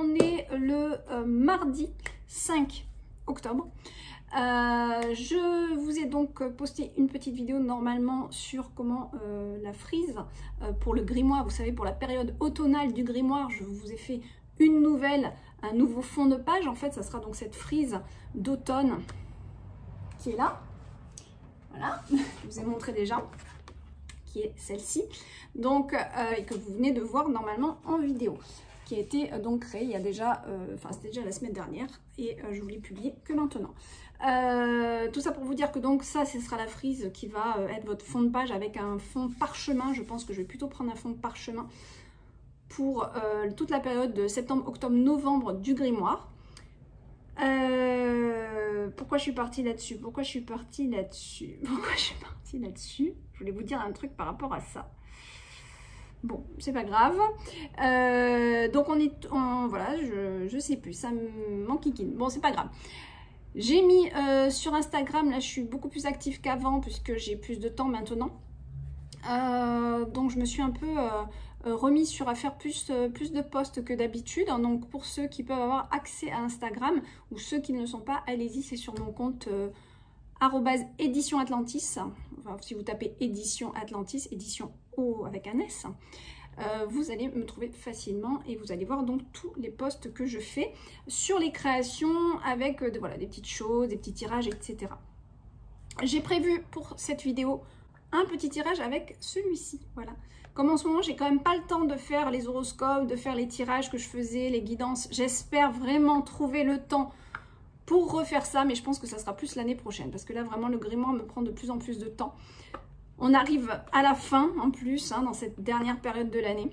on est le mardi 5 octobre. Je vous ai donc posté une petite vidéo normalement sur comment la frise pour le grimoire, vous savez, pour la période automnale du grimoire, je vous ai fait une nouvelle, un nouveau fond de page. En fait, ça sera donc cette frise d'automne qui est là. Voilà, je vous ai montré déjà, qui est celle-ci, donc et que vous venez de voir normalement en vidéo, qui a été donc créée il y a déjà, enfin c'était déjà la semaine dernière, et je vous l'ai publié que maintenant. Tout ça pour vous dire que donc ça, ce sera la frise qui va être votre fond de page avec un fond parchemin. Je pense que je vais plutôt prendre un fond de parchemin pour toute la période de septembre, octobre, novembre du grimoire. Pourquoi je suis partie là-dessus? Pourquoi je suis partie là-dessus? Je voulais vous dire un truc par rapport à ça. Bon, c'est pas grave. Donc on est voilà, je sais plus, ça m'enquiquine. Bon, c'est pas grave. J'ai mis sur Instagram, là je suis beaucoup plus active qu'avant puisque j'ai plus de temps maintenant. Donc je me suis un peu remise sur à faire plus de posts que d'habitude. Donc pour ceux qui peuvent avoir accès à Instagram ou ceux qui ne le sont pas, allez-y, c'est sur mon compte @édition Atlantis. Enfin, si vous tapez édition Atlantis, édition O avec un S, vous allez me trouver facilement et vous allez voir donc tous les posts que je fais sur les créations avec voilà, des petites choses, des petits tirages, etc. J'ai prévu pour cette vidéo un petit tirage avec celui-ci, voilà. Comme en ce moment, j'ai quand même pas le temps de faire les horoscopes, de faire les tirages que je faisais, les guidances. J'espère vraiment trouver le temps pour refaire ça, mais je pense que ça sera plus l'année prochaine, parce que là, vraiment, le grimoire me prend de plus en plus de temps. On arrive à la fin, en plus, hein, dans cette dernière période de l'année,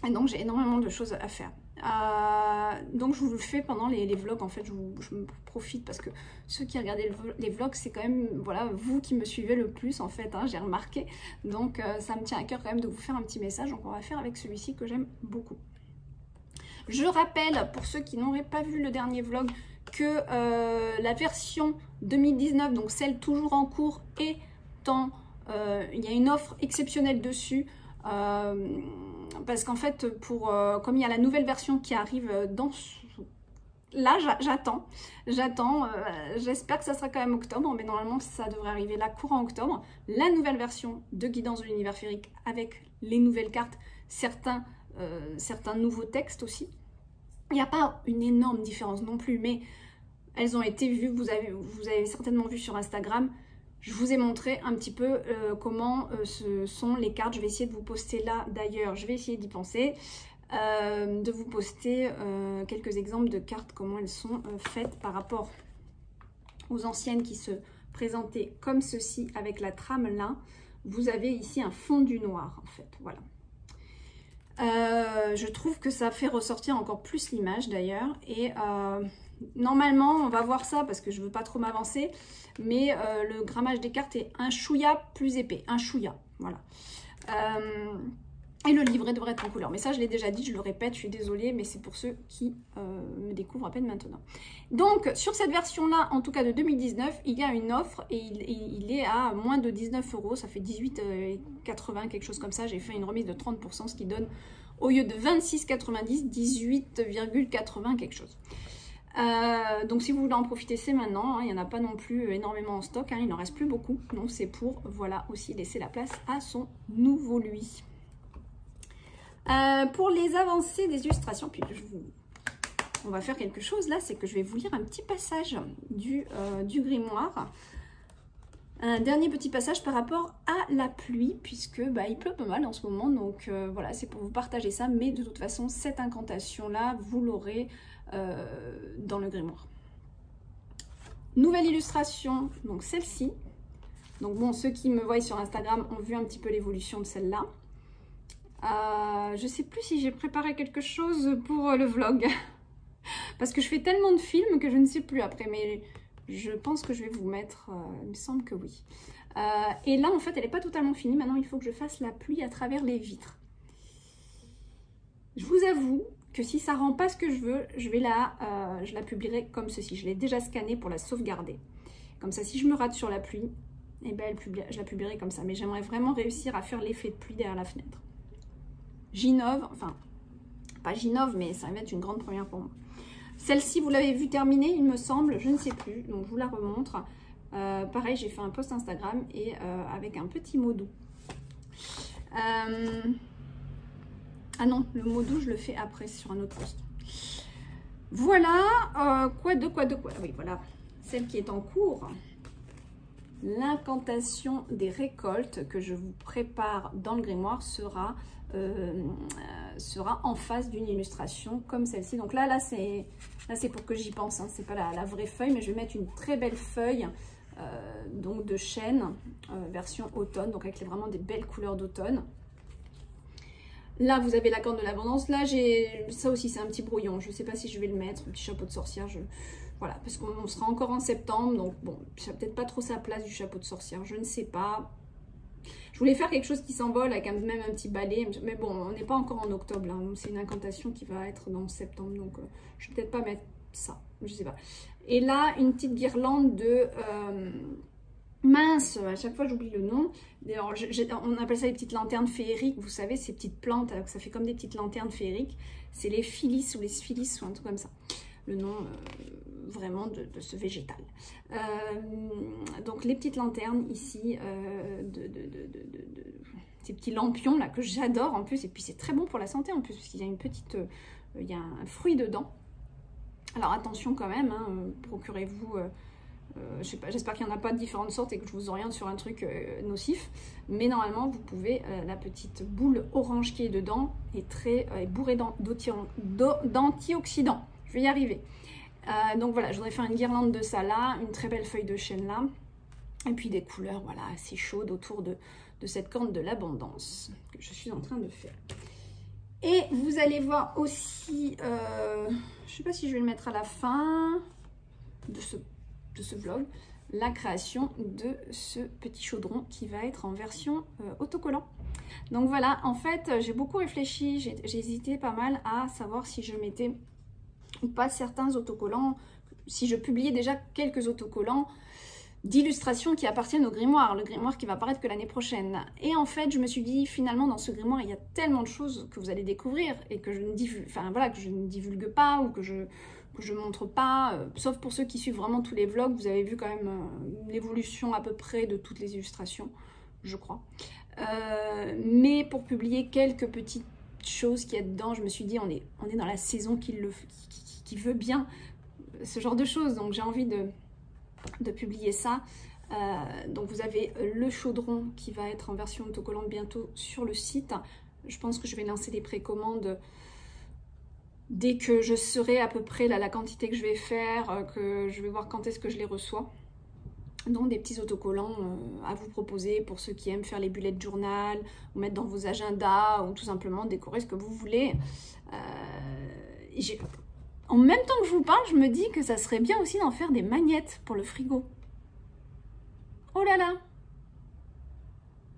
et donc j'ai énormément de choses à faire. Donc je vous le fais pendant les vlogs, en fait, je me profite, parce que ceux qui regardent les vlogs, c'est quand même, voilà, vous qui me suivez le plus, en fait, hein, j'ai remarqué. Donc ça me tient à cœur quand même de vous faire un petit message, donc on va faire avec celui-ci que j'aime beaucoup. Je rappelle, pour ceux qui n'auraient pas vu le dernier vlog, que la version 2019, donc celle toujours en cours, est en... il y a une offre exceptionnelle dessus, parce qu'en fait, comme il y a la nouvelle version qui arrive dans... Là, j'attends, j'espère que ça sera quand même octobre, mais normalement ça devrait arriver là courant octobre. La nouvelle version de Guidance de l'univers féerique avec les nouvelles cartes, certains nouveaux textes aussi. Il n'y a pas une énorme différence non plus, mais elles ont été vues, vous avez certainement vu sur Instagram. Je vous ai montré un petit peu comment ce sont les cartes. Je vais essayer de vous poster là, d'ailleurs, je vais essayer d'y penser, de vous poster quelques exemples de cartes, comment elles sont faites par rapport aux anciennes qui se présentaient comme ceci avec la trame là. Vous avez ici un fondu noir, en fait, voilà. Je trouve que ça fait ressortir encore plus l'image d'ailleurs, et normalement on va voir ça parce que je veux pas trop m'avancer, mais le grammage des cartes est un chouïa plus épais, un chouïa, voilà. Et le livret devrait être en couleur, mais ça je l'ai déjà dit, je le répète, je suis désolée, mais c'est pour ceux qui me découvrent à peine maintenant. Donc sur cette version là, en tout cas de 2019, il y a une offre et il est à moins de 19 €, ça fait 18,80 quelque chose comme ça. J'ai fait une remise de 30%, ce qui donne au lieu de 26,90, 18,80 quelque chose. Donc si vous voulez en profiter, c'est maintenant, hein, il n'y en a pas non plus énormément en stock, hein, il n'en reste plus beaucoup, donc c'est pour, voilà, aussi laisser la place à son nouveau lui. Pour les avancées des illustrations, puis on va faire quelque chose là, c'est que je vais vous lire un petit passage du grimoire. Un dernier petit passage par rapport à la pluie, puisque bah, il pleut pas mal en ce moment, donc voilà, c'est pour vous partager ça, mais de toute façon, cette incantation là, vous l'aurez dans le grimoire. Nouvelle illustration, donc celle-ci. Donc bon, ceux qui me voient sur Instagram ont vu un petit peu l'évolution de celle-là. Je sais plus si j'ai préparé quelque chose pour le vlog parce que je fais tellement de films que je ne sais plus après, mais je pense que je vais vous mettre, il me semble que oui. Et là en fait elle n'est pas totalement finie, maintenant il faut que je fasse la pluie à travers les vitres. Je vous avoue que si ça rend pas ce que je veux, je la publierai comme ceci. Je l'ai déjà scannée pour la sauvegarder, comme ça si je me rate sur la pluie, eh ben, je la publierai comme ça, mais j'aimerais vraiment réussir à faire l'effet de pluie derrière la fenêtre. J'innove, enfin, Pas j'innove, mais ça va être une grande première pour moi. Celle-ci, vous l'avez vue terminée, il me semble, je ne sais plus, donc je vous la remontre. Pareil, j'ai fait un post Instagram et avec un petit mot doux. Ah non, le mot doux, je le fais après sur un autre post. Voilà, quoi. Oui, voilà, celle qui est en cours. L'incantation des récoltes que je vous prépare dans le grimoire sera en face d'une illustration comme celle-ci. Donc là c'est pour que j'y pense, hein. C'est pas la vraie feuille, mais je vais mettre une très belle feuille donc de chêne version automne, donc avec vraiment des belles couleurs d'automne. Là vous avez la corne de l'abondance. Là ça aussi, c'est un petit brouillon, je sais pas si je vais le mettre, un petit chapeau de sorcière. Voilà, parce qu'on sera encore en septembre, donc bon, ça n'a peut-être pas trop sa place du chapeau de sorcière, je ne sais pas. Je voulais faire quelque chose qui s'envole avec même un petit balai, mais bon, on n'est pas encore en octobre, hein. C'est une incantation qui va être dans septembre, donc je vais peut-être pas mettre ça, je sais pas. Et là, une petite guirlande de... mince, à chaque fois j'oublie le nom. D'ailleurs, on appelle ça les petites lanternes féeriques, vous savez, ces petites plantes, alors que ça fait comme des petites lanternes féeriques. C'est les phyllis ou les sphilis ou un truc comme ça. Le nom vraiment de ce végétal. Donc les petites lanternes ici, ces petits lampions là que j'adore en plus, et puis c'est très bon pour la santé en plus, parce qu'il y a une petite, il y a un fruit dedans. Alors attention quand même, hein, procurez-vous, je sais pas, j'espère qu'il n'y en a pas de différentes sortes et que je vous oriente sur un truc nocif, mais normalement vous pouvez, la petite boule orange qui est dedans est très bourrée d'antioxydants. Je vais y arriver. Donc voilà, je voudrais faire une guirlande de ça là, une très belle feuille de chêne là, et puis des couleurs voilà assez chaudes autour de cette corne de l'abondance que je suis en train de faire. Et vous allez voir aussi, je sais pas si je vais le mettre à la fin de ce vlog, la création de ce petit chaudron qui va être en version autocollant. Donc voilà, en fait j'ai beaucoup réfléchi, j'ai hésité pas mal à savoir si je mettais ou pas certains autocollants, si je publiais déjà quelques autocollants d'illustrations qui appartiennent au grimoire, le grimoire qui va apparaître que l'année prochaine. Et en fait, je me suis dit, finalement, dans ce grimoire, il y a tellement de choses que vous allez découvrir et que je ne divulgue, enfin voilà, que je ne divulgue pas ou que je montre pas, sauf pour ceux qui suivent vraiment tous les vlogs. Vous avez vu quand même l'évolution à peu près de toutes les illustrations, je crois. Mais pour publier quelques petites choses qu'il y a dedans, je me suis dit, on est dans la saison qui veut bien ce genre de choses, donc j'ai envie de publier ça. Donc vous avez le chaudron qui va être en version autocollante bientôt sur le site. Je pense que je vais lancer les précommandes dès que je saurai à peu près la quantité que je vais faire, que je vais voir quand est-ce que je les reçois. Donc des petits autocollants à vous proposer pour ceux qui aiment faire les bullet journal, ou mettre dans vos agendas, ou tout simplement décorer ce que vous voulez. En même temps que je vous parle, je me dis que ça serait bien aussi d'en faire des magnettes pour le frigo. Oh là là!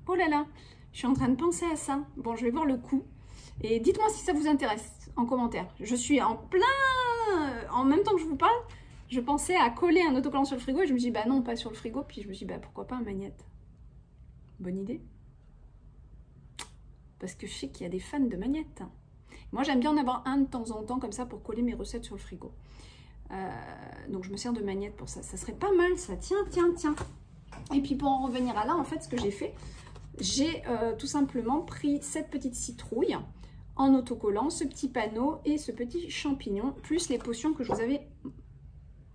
Oh là là! Je suis en train de penser à ça. Bon, je vais voir le coût. Et dites-moi si ça vous intéresse en commentaire. Je suis en plein... En même temps que je vous parle, je pensais à coller un autocollant sur le frigo et je me dis, bah non, pas sur le frigo. Puis je me dis, bah pourquoi pas un magnette? Bonne idée. Parce que je sais qu'il y a des fans de magnettes. Moi, j'aime bien en avoir un de temps en temps, comme ça, pour coller mes recettes sur le frigo. Donc, je me sers de magnette pour ça. Ça serait pas mal, ça. Tiens, tiens, tiens. Et puis, pour en revenir à là, en fait, ce que j'ai fait, j'ai tout simplement pris cette petite citrouille en autocollant, ce petit panneau et ce petit champignon, plus les potions que je vous avais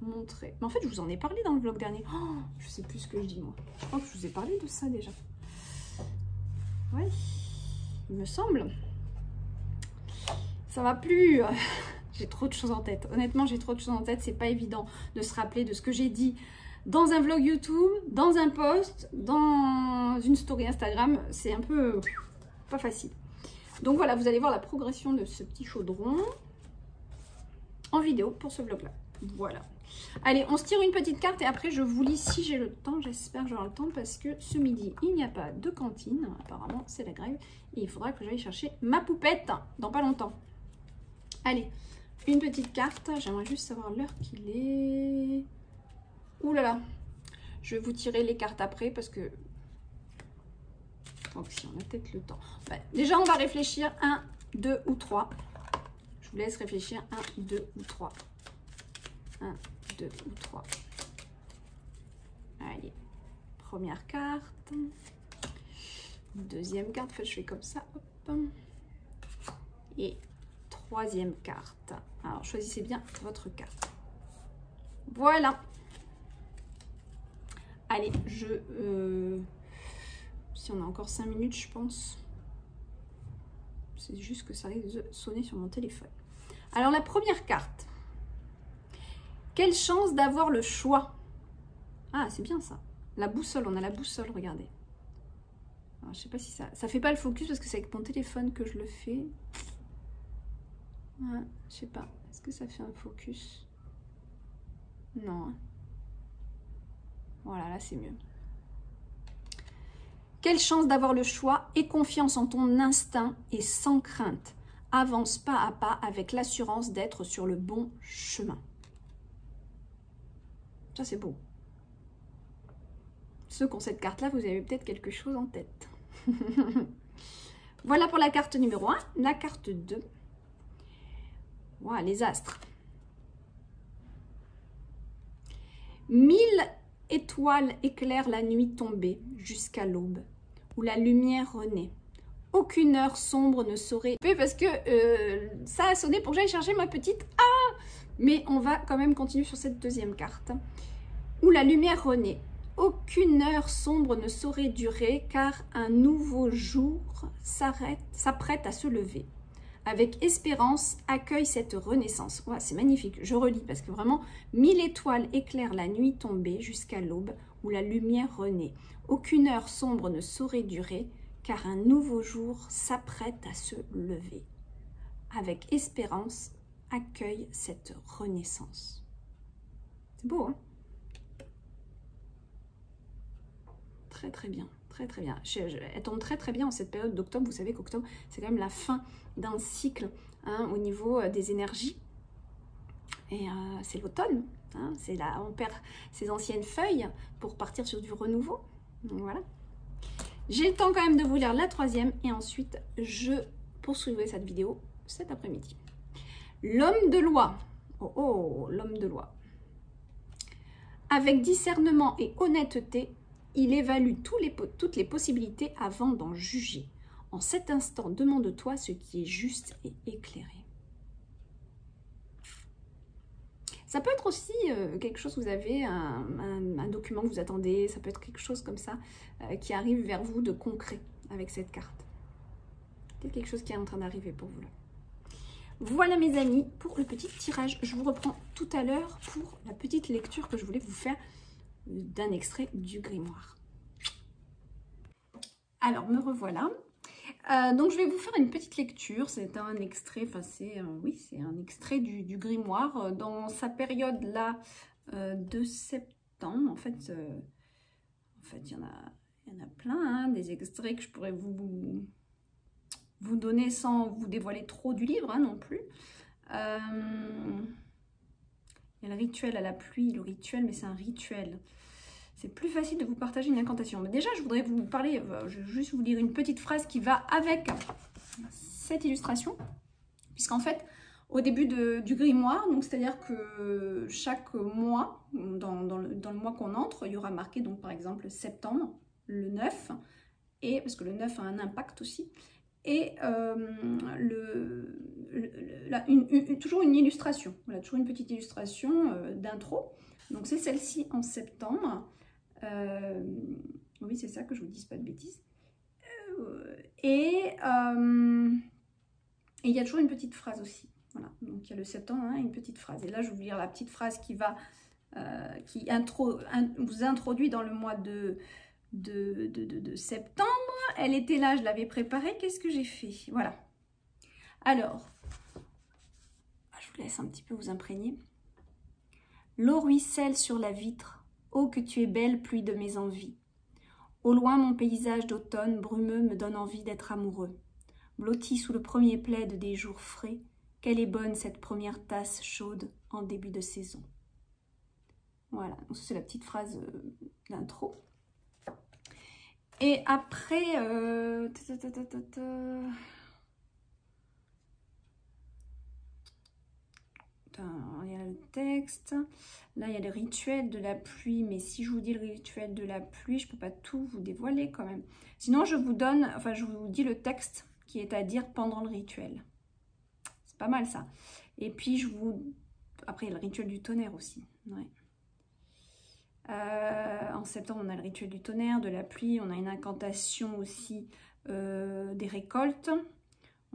montrées. Mais en fait, je vous en ai parlé dans le vlog dernier. Oh, je sais plus ce que je dis, moi. Je crois que je vous ai parlé de ça, déjà. Ouais, il me semble. Ça va plus. J'ai trop de choses en tête. Honnêtement, j'ai trop de choses en tête. C'est pas évident de se rappeler de ce que j'ai dit dans un vlog YouTube, dans un post, dans une story Instagram. C'est un peu pas facile. Donc voilà, vous allez voir la progression de ce petit chaudron en vidéo pour ce vlog-là. Voilà. Allez, on se tire une petite carte et après je vous lis si j'ai le temps. J'espère que j'aurai le temps parce que ce midi, il n'y a pas de cantine. Apparemment, c'est la grève. Et il faudra que j'aille chercher ma poupette dans pas longtemps. Allez, une petite carte. J'aimerais juste savoir l'heure qu'il est. Ouh là là. Je vais vous tirer les cartes après parce que... Donc si on a peut-être le temps. Bah, déjà, on va réfléchir. 1, 2 ou 3. vous laisse réfléchir. 1, 2 ou 3. 1, 2 ou 3. Allez, première carte. Deuxième carte, en fait, je fais comme ça. Hop. Et troisième carte. Alors, choisissez bien votre carte. Voilà. Allez, si on a encore 5 minutes, je pense. C'est juste que ça risque de sonner sur mon téléphone. Alors, la première carte. Quelle chance d'avoir le choix. Ah, c'est bien ça. La boussole, on a la boussole, regardez. Alors, je sais pas si ça... Ça fait pas le focus parce que c'est avec mon téléphone que je le fais. Ouais, je sais pas. Est-ce que ça fait un focus? Non. Hein. Voilà, là c'est mieux. Quelle chance d'avoir le choix. Aie confiance en ton instinct et sans crainte. Avance pas à pas avec l'assurance d'être sur le bon chemin. Ça c'est beau. Ceux qui ont cette carte-là, vous avez peut-être quelque chose en tête. Voilà pour la carte numéro 1. La carte 2. Voilà, les astres. 1000 étoiles éclairent la nuit tombée jusqu'à l'aube, où la lumière renaît. Aucune heure sombre ne saurait... Parce que ça a sonné pour que j'aille chercher ma petite... Ah! Mais on va quand même continuer sur cette deuxième carte. Où la lumière renaît. Aucune heure sombre ne saurait durer, car un nouveau jour s'apprête à se lever. Avec espérance, accueille cette renaissance. Ouais, c'est magnifique, je relis parce que vraiment, 1000 étoiles éclairent la nuit tombée jusqu'à l'aube où la lumière renaît. Aucune heure sombre ne saurait durer, car un nouveau jour s'apprête à se lever. Avec espérance, accueille cette renaissance. C'est beau, hein? Très très bien, très très bien. Elle tombe très très bien en cette période d'octobre. Vous savez qu'octobre, c'est quand même la fin d'un cycle hein, au niveau des énergies. Et c'est l'automne. Hein, c'est là, on perd ses anciennes feuilles pour partir sur du renouveau. Donc voilà. J'ai le temps quand même de vous lire la troisième et ensuite je poursuivrai cette vidéo cet après-midi. L'homme de loi. Oh oh, l'homme de loi. Avec discernement et honnêteté, il évalue toutes les possibilités avant d'en juger. En cet instant, demande-toi ce qui est juste et éclairé. Ça peut être aussi quelque chose, vous avez un document que vous attendez, ça peut être quelque chose comme ça qui arrive vers vous de concret avec cette carte. C'est quelque chose qui est en train d'arriver pour vous là. Voilà mes amis pour le petit tirage. Je vous reprends tout à l'heure pour la petite lecture que je voulais vous faire d'un extrait du grimoire. Alors, me revoilà. Donc, je vais vous faire une petite lecture. C'est un extrait, enfin, oui, c'est un extrait du grimoire dans sa période là de septembre. En fait, il y en a plein, hein, des extraits que je pourrais vous donner sans vous dévoiler trop du livre, hein, non plus. Il y a le rituel à la pluie, le rituel, mais c'est un rituel. C'est plus facile de vous partager une incantation. Mais déjà, je voudrais vous parler, je vais juste vous lire une petite phrase qui va avec cette illustration. Puisqu'en fait, au début du grimoire, donc c'est-à-dire que chaque mois, dans le mois qu'on entre, il y aura marqué, donc par exemple, septembre, le 9, et, parce que le 9 a un impact aussi, et toujours une illustration. Voilà, toujours une petite illustration d'intro. Donc c'est celle-ci en septembre. Oui, c'est ça, que je vous dise pas de bêtises. Et il y a toujours une petite phrase aussi. Voilà, donc il y a le septembre, hein, une petite phrase. Et là, je vais vous lire la petite phrase qui va vous introduit dans le mois de septembre. Elle était là, je l'avais préparée. Qu'est-ce que j'ai fait? Voilà. Alors, je vous laisse un petit peu vous imprégner. L'eau ruisselle sur la vitre. Oh, que tu es belle, pluie de mes envies. Au loin, mon paysage d'automne brumeux me donne envie d'être amoureux. Blotti sous le premier plaid des jours frais, quelle est bonne cette première tasse chaude en début de saison. Voilà, donc c'est la petite phrase d'intro. Et après, il y a le texte. Là, il y a le rituel de la pluie. Mais si je vous dis le rituel de la pluie, je ne peux pas tout vous dévoiler quand même. Sinon, je vous donne, enfin, je vous dis le texte qui est à dire pendant le rituel. C'est pas mal ça. Et puis, je vous... Après, il y a le rituel du tonnerre aussi. Ouais. En septembre, on a le rituel du tonnerre, de la pluie. On a une incantation aussi des récoltes.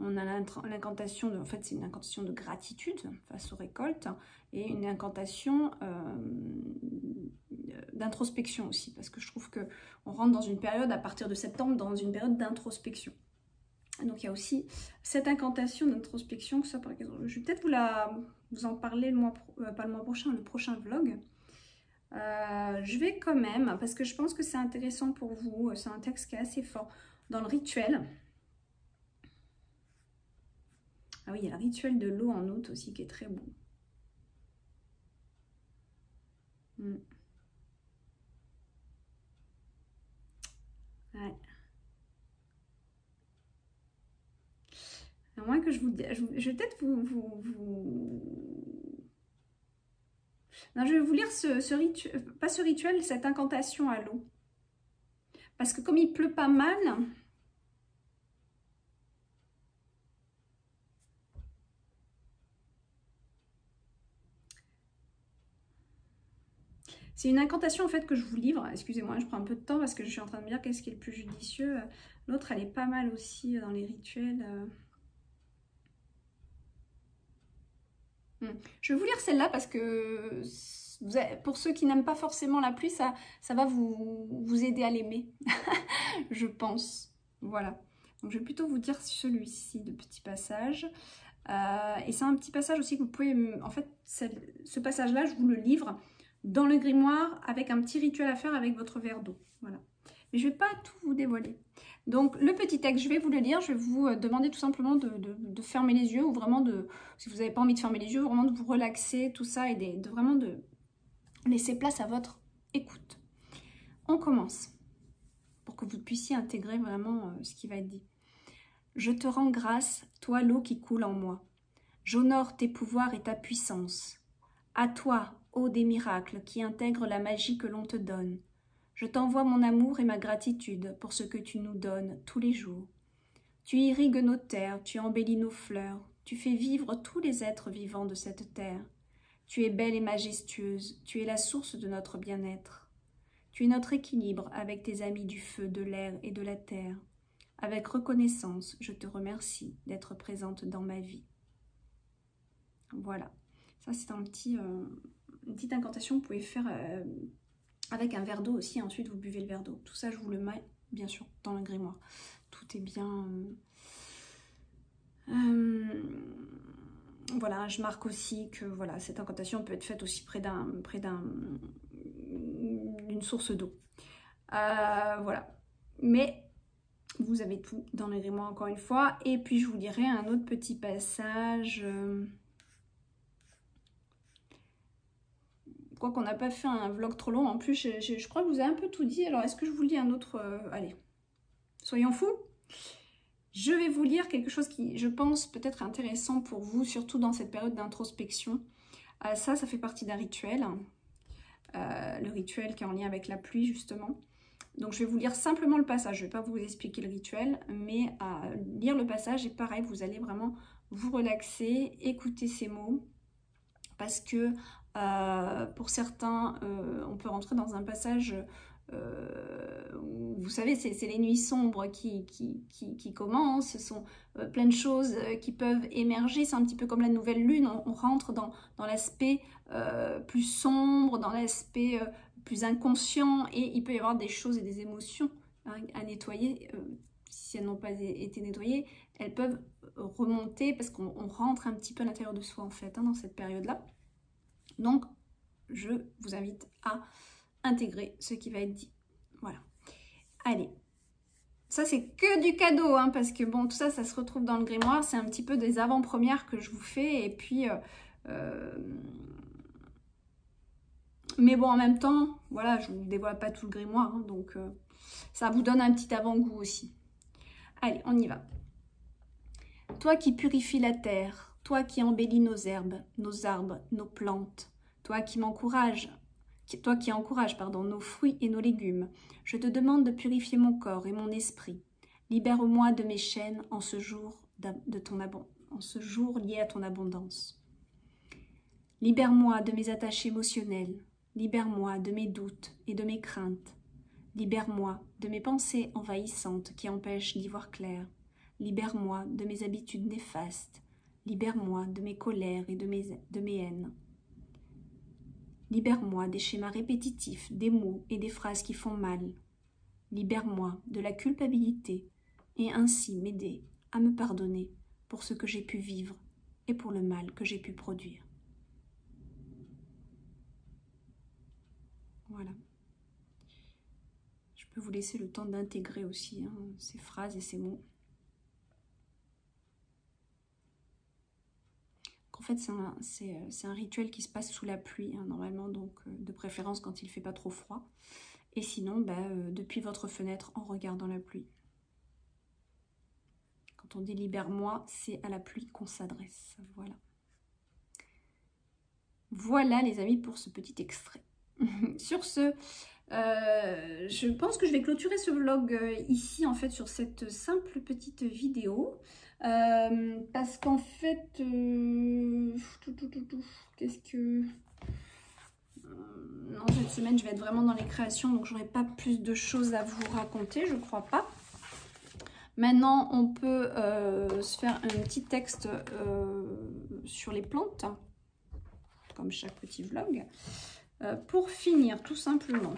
On a l'incantation, en fait c'est une incantation de gratitude face aux récoltes et une incantation d'introspection aussi, parce que je trouve qu'on rentre dans une période, à partir de septembre, dans une période d'introspection. Donc il y a aussi cette incantation d'introspection, que ça par exemple, je vais peut-être vous en parler pas le mois prochain, le prochain vlog. Je vais quand même, parce que je pense que c'est intéressant pour vous, c'est un texte qui est assez fort dans le rituel. Ah oui, il y a le rituel de l'eau en août aussi qui est très beau. Ouais. À moins que je vous dise, je vais peut-être Non, je vais vous lire ce rituel, pas ce rituel, cette incantation à l'eau. Parce que comme il pleut pas mal... C'est une incantation en fait que je vous livre. Excusez-moi, je prends un peu de temps parce que je suis en train de me dire qu'est-ce qui est le plus judicieux. L'autre, elle est pas mal aussi dans les rituels. Je vais vous lire celle-là parce que pour ceux qui n'aiment pas forcément la pluie, ça va vous aider à l'aimer, je pense. Voilà. Donc je vais plutôt vous dire celui-ci de petit passage. Et c'est un petit passage aussi que vous pouvez... En fait, ce passage-là, je vous le livre dans le grimoire avec un petit rituel à faire avec votre verre d'eau. Voilà. Mais je ne vais pas tout vous dévoiler. Donc le petit texte, je vais vous le lire. Je vais vous demander tout simplement de fermer les yeux ou vraiment si vous n'avez pas envie de fermer les yeux, vraiment de vous relaxer, tout ça, et vraiment de laisser place à votre écoute. On commence pour que vous puissiez intégrer vraiment ce qui va être dit. Je te rends grâce, toi l'eau qui coule en moi. J'honore tes pouvoirs et ta puissance. À toi, ô des miracles qui intègrent la magie que l'on te donne. Je t'envoie mon amour et ma gratitude pour ce que tu nous donnes tous les jours. Tu irrigues nos terres, tu embellis nos fleurs, tu fais vivre tous les êtres vivants de cette terre. Tu es belle et majestueuse, tu es la source de notre bien-être. Tu es notre équilibre avec tes amis du feu, de l'air et de la terre. Avec reconnaissance, je te remercie d'être présente dans ma vie. Voilà, ça c'est une petite incantation que vous pouvez faire avec un verre d'eau aussi. Ensuite, vous buvez le verre d'eau. Tout ça, je vous le mets bien sûr dans le grimoire. Tout est bien... Voilà, je marque aussi que voilà, cette incantation peut être faite aussi près d'une source d'eau. Voilà, mais vous avez tout dans le grimoire encore une fois. Et puis je vous dirai un autre petit passage. Quoi qu'on n'a pas fait un vlog trop long. En plus, je crois que vous avez un peu tout dit. Alors, est-ce que je vous lis un autre allez, soyons fous. Je vais vous lire quelque chose qui, je pense, peut être intéressant pour vous, surtout dans cette période d'introspection. Ça fait partie d'un rituel. Le rituel qui est en lien avec la pluie, justement. Donc, je vais vous lire simplement le passage. Je ne vais pas vous expliquer le rituel, mais lire le passage. Et pareil, vous allez vraiment vous relaxer, écouter ces mots. Parce que pour certains, on peut rentrer dans un passage... vous savez, c'est les nuits sombres qui commencent, ce sont plein de choses qui peuvent émerger, c'est un petit peu comme la nouvelle lune, on rentre dans l'aspect plus sombre, dans l'aspect plus inconscient, et il peut y avoir des choses et des émotions à nettoyer. Si elles n'ont pas été nettoyées, elles peuvent remonter parce qu'on rentre un petit peu à l'intérieur de soi en fait, dans cette période-là. Donc, je vous invite à intégrer ce qui va être dit. Voilà. Allez. Ça, c'est que du cadeau, parce que bon, tout ça, ça se retrouve dans le grimoire. C'est un petit peu des avant-premières que je vous fais. Et puis, mais bon, en même temps, voilà, je ne vous dévoile pas tout le grimoire. Donc, ça vous donne un petit avant-goût aussi. Allez, on y va. Toi qui purifies la terre, toi qui embellis nos herbes, nos arbres, nos plantes, toi qui encourages, nos fruits et nos légumes, je te demande de purifier mon corps et mon esprit. Libère-moi de mes chaînes en ce jour lié à ton abondance. Libère-moi de mes attaches émotionnelles, libère-moi de mes doutes et de mes craintes. Libère-moi de mes pensées envahissantes qui empêchent d'y voir clair. Libère-moi de mes habitudes néfastes. Libère-moi de mes colères et de mes haines. Libère-moi des schémas répétitifs, des mots et des phrases qui font mal. Libère-moi de la culpabilité et ainsi m'aider à me pardonner pour ce que j'ai pu vivre et pour le mal que j'ai pu produire. Voilà. Je peux vous laisser le temps d'intégrer aussi ces phrases et ces mots. En fait, c'est un rituel qui se passe sous la pluie, normalement, donc de préférence quand il ne fait pas trop froid. Et sinon, depuis votre fenêtre en regardant la pluie. Quand on dit libère-moi, c'est à la pluie qu'on s'adresse. Voilà. Voilà les amis pour ce petit extrait. Sur ce, je pense que je vais clôturer ce vlog ici en fait sur cette simple petite vidéo. Parce qu'en fait, qu'est-ce que... non, cette semaine je vais être vraiment dans les créations, donc j'aurai pas plus de choses à vous raconter, je crois pas. Maintenant, on peut se faire un petit texte sur les plantes, comme chaque petit vlog. Pour finir, tout simplement,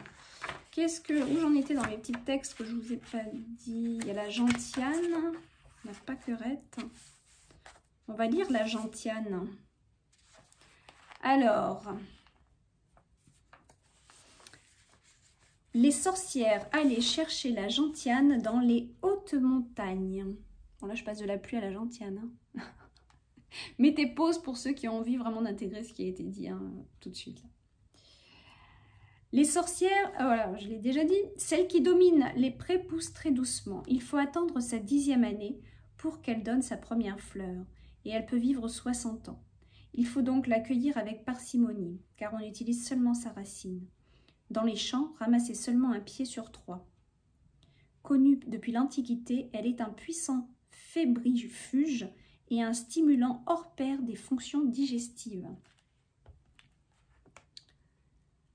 où j'en étais dans mes petits textes que je vous ai pas dit? Il y a la gentiane, la pâquerette. On va lire la gentiane. Alors, les sorcières allaient chercher la gentiane dans les hautes montagnes. Bon, là, je passe de la pluie à la gentiane. Mettez pause pour ceux qui ont envie vraiment d'intégrer ce qui a été dit tout de suite. Là. Les sorcières, voilà, je l'ai déjà dit, celles qui dominent les prés poussent très doucement. Il faut attendre sa 10e année pour qu'elle donne sa première fleur, et elle peut vivre 60 ans. Il faut donc l'accueillir avec parcimonie, car on utilise seulement sa racine. Dans les champs, ramassez seulement un pied sur 3. Connue depuis l'Antiquité, elle est un puissant fébrifuge et un stimulant hors pair des fonctions digestives.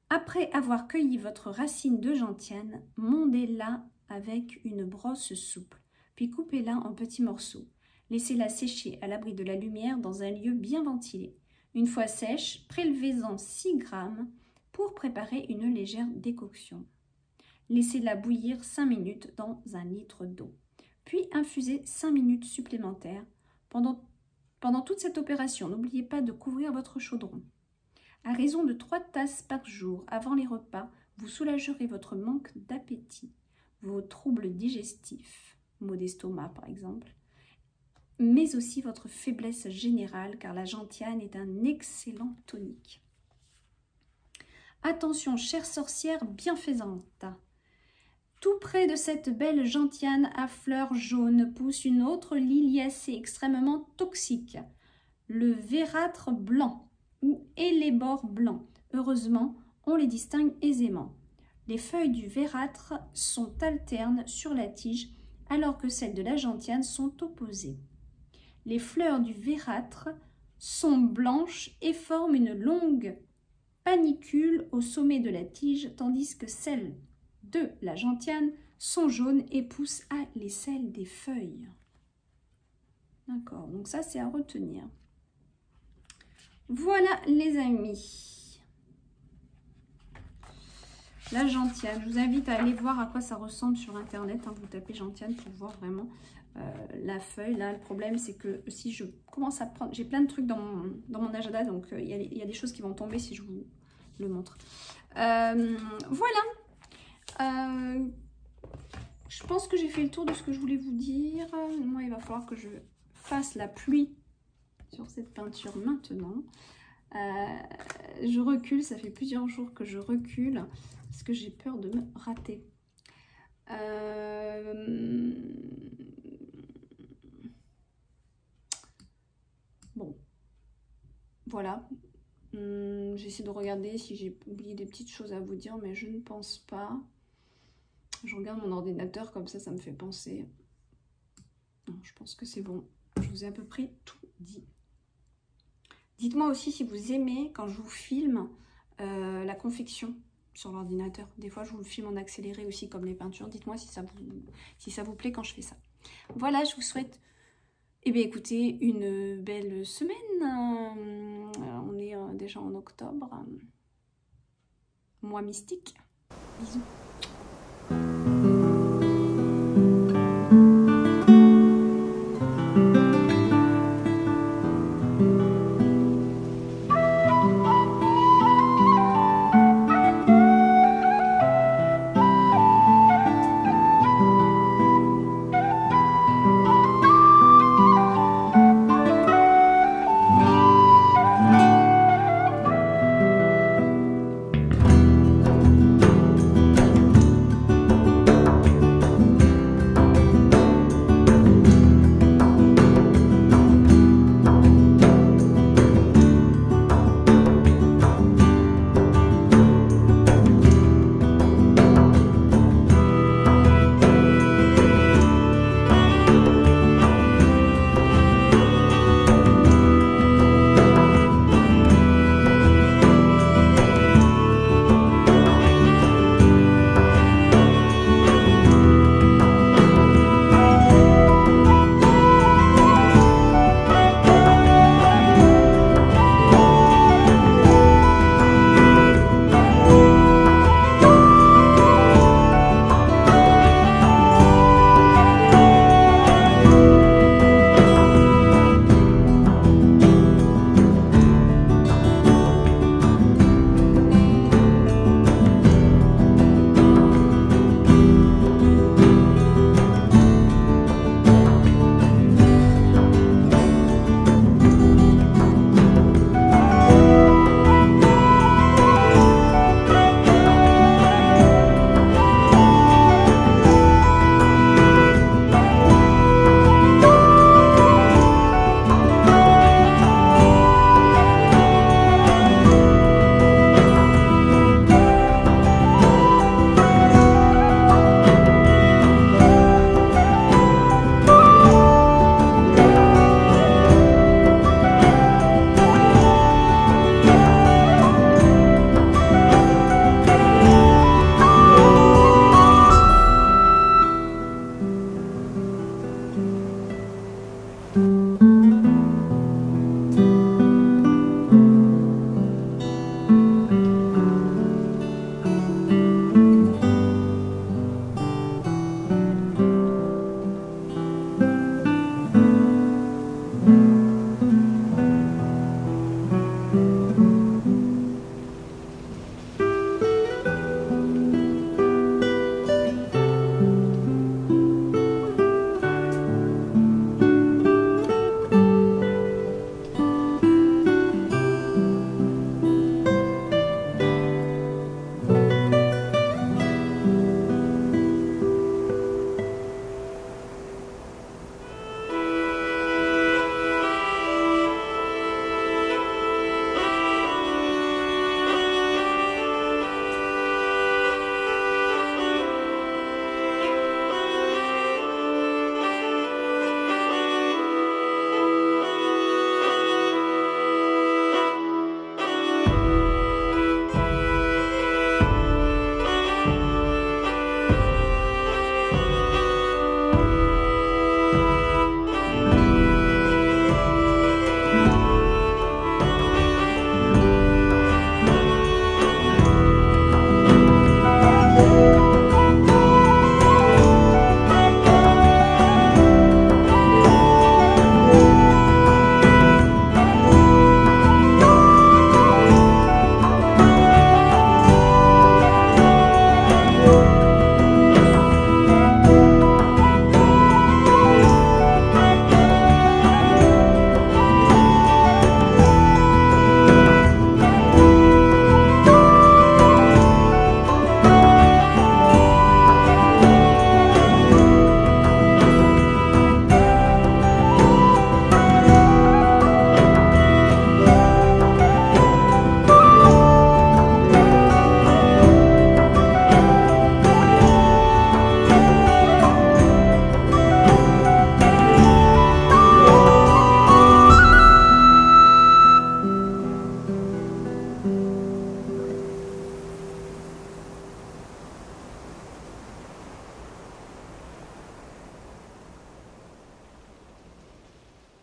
Après avoir cueilli votre racine de gentiane, mondez-la avec une brosse souple, puis coupez-la en petits morceaux. Laissez-la sécher à l'abri de la lumière dans un lieu bien ventilé. Une fois sèche, prélevez-en 6 grammes pour préparer une légère décoction. Laissez-la bouillir 5 minutes dans 1 litre d'eau, puis infusez 5 minutes supplémentaires. Pendant toute cette opération, n'oubliez pas de couvrir votre chaudron. À raison de 3 tasses par jour avant les repas, vous soulagerez votre manque d'appétit, vos troubles digestifs, maux d'estomac par exemple, mais aussi votre faiblesse générale car la gentiane est un excellent tonique. Attention, chère sorcière bienfaisante, tout près de cette belle gentiane à fleurs jaunes pousse une autre liliacée extrêmement toxique, le vérâtre blanc ou hellebore blanc. Heureusement, on les distingue aisément. Les feuilles du vérâtre sont alternes sur la tige, alors que celles de la gentiane sont opposées. Les fleurs du vérâtre sont blanches et forment une longue panicule au sommet de la tige, tandis que celles de la gentiane sont jaunes et poussent à l'aisselle des feuilles. D'accord, donc ça c'est à retenir. Voilà les amis, la gentiane. Je vous invite à aller voir à quoi ça ressemble sur internet. Vous tapez gentiane pour voir vraiment la feuille. Là, le problème c'est que si je commence à prendre, j'ai plein de trucs dans mon agenda, donc il y a des choses qui vont tomber si je vous le montre. Voilà. Je pense que j'ai fait le tour de ce que je voulais vous dire. Moi, il va falloir que je fasse la pluie sur cette peinture maintenant. Je recule, ça fait plusieurs jours que je recule parce que j'ai peur de me rater. Bon, Voilà. J'essaie de regarder si j'ai oublié des petites choses à vous dire, mais je ne pense pas. Je regarde mon ordinateur, comme ça me fait penser. Non, je pense que c'est bon. Je vous ai à peu près tout dit. Dites-moi aussi si vous aimez quand je vous filme la confection sur l'ordinateur. Des fois, je vous le filme en accéléré aussi, comme les peintures. Dites-moi si ça vous plaît quand je fais ça. Voilà, je vous souhaite, eh bien, écoutez, une belle semaine. On est déjà en octobre. Mois mystique. Bisous.